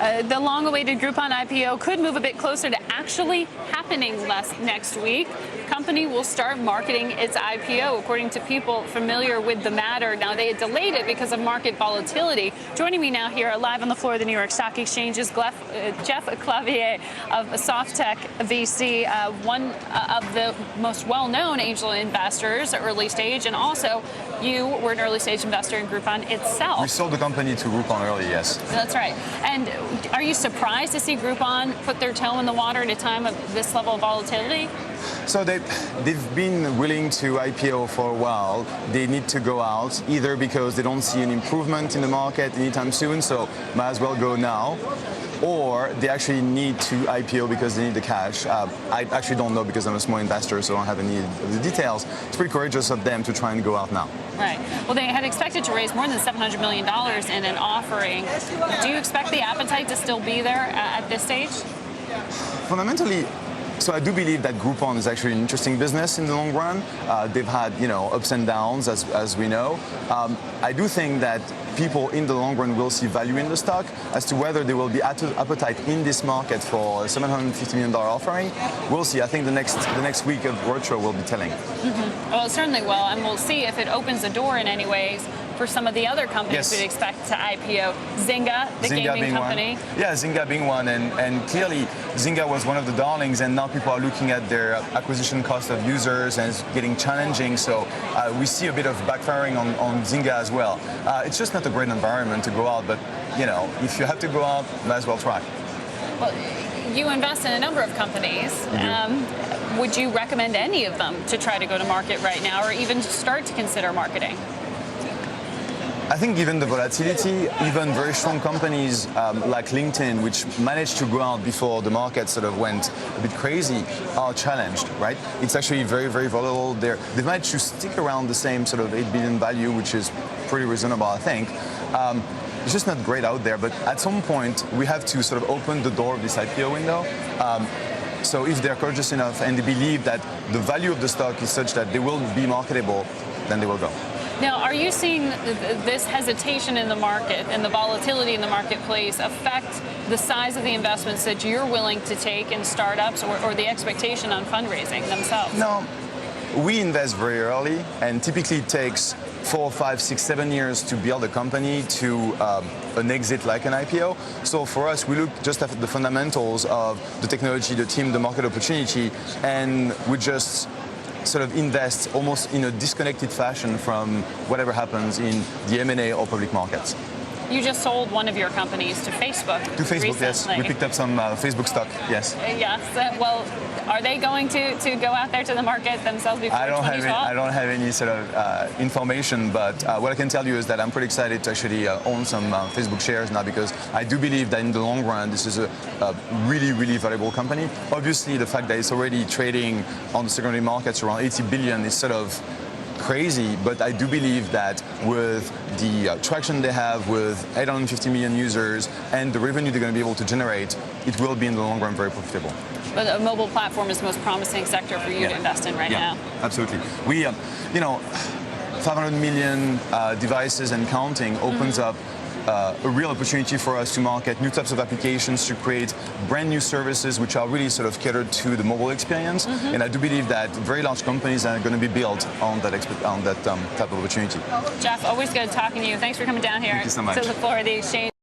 The long-awaited Groupon IPO could move a bit closer to actually happening next week. The company will start marketing its IPO, according to people familiar with the matter. Now, they had delayed it because of market volatility. Joining me now here live on the floor of the New York Stock Exchange is Jeff Clavier of SoftTech VC, one of the most well-known angel investors, early stage, and also you were an early stage investor in Groupon itself. We sold the company to Groupon early, yes. That's right. And are you surprised to see Groupon put their toe in the water at a time of this level of volatility? So they've been willing to IPO for a while. They need to go out, either because they don't see an improvement in the market anytime soon, so might as well go now, or they actually need to IPO because they need the cash. I actually don't know because I'm a small investor, so I don't have any of the details. It's pretty courageous of them to try and go out now. Right. Well, they had expected to raise more than $700 million in an offering. Do you expect the appetite to still be there at this stage? Fundamentally, so I do believe that Groupon is actually an interesting business in the long run. They've had, ups and downs, as we know. I do think that people in the long run will see value in the stock. As to whether there will be appetite in this market for a $750 million offering, we'll see. I think the next week of roadshow will be telling. Mm-hmm. Well, it certainly will, and we'll see if it opens the door in any ways for some of the other companies we'd expect to IPO. Zynga, the gaming company. Yeah, Zynga being one, and clearly Zynga was one of the darlings, and now people are looking at their acquisition cost of users, and it's getting challenging, so we see a bit of backfiring on Zynga as well. It's just not a great environment to go out, but if you have to go out, might as well try. Well, you invest in a number of companies. Would you recommend any of them to try to go to market right now, or even start to consider marketing? I think given the volatility, even very strong companies like LinkedIn, which managed to go out before the market sort of went a bit crazy, are challenged, right? It's actually very, very volatile. They managed to stick around the same sort of 8 billion value, which is pretty reasonable, I think. It's just not great out there, but at some point, we have to sort of open the door of this IPO window. So if they're courageous enough and they believe that the value of the stock is such that they will be marketable, then they will go. Now, are you seeing this hesitation in the market and the volatility in the marketplace affect the size of the investments that you're willing to take in startups, or the expectation on fundraising themselves? No, we invest very early, and typically it takes 4, 5, 6, 7 years to build a company to an exit like an IPO. So for us, we look just at the fundamentals of the technology, the team, the market opportunity, and we just sort of invest almost in a disconnected fashion from whatever happens in the M&A or public markets. You just sold one of your companies to Facebook. To Facebook, yes. We picked up some Facebook stock, yes. Yes. Well, are they going to go out there to the market themselves before 2012? I don't have any sort of information, but what I can tell you is that I'm pretty excited to actually own some Facebook shares now, because I do believe that in the long run, this is a really, really valuable company. Obviously, the fact that it's already trading on the secondary markets around 80 billion is sort of crazy, but I do believe that with the traction they have with 850 million users and the revenue they're going to be able to generate, it will be in the long run very profitable. But a mobile platform is the most promising sector for you to invest in right now. Absolutely. We, 500 million devices and counting opens up a real opportunity for us to market new types of applications, to create brand new services which are really sort of catered to the mobile experience. And I do believe that very large companies are going to be built on that type of opportunity. Jeff, always good talking to you. Thanks for coming down here Thank you so much. to the floor of the exchange.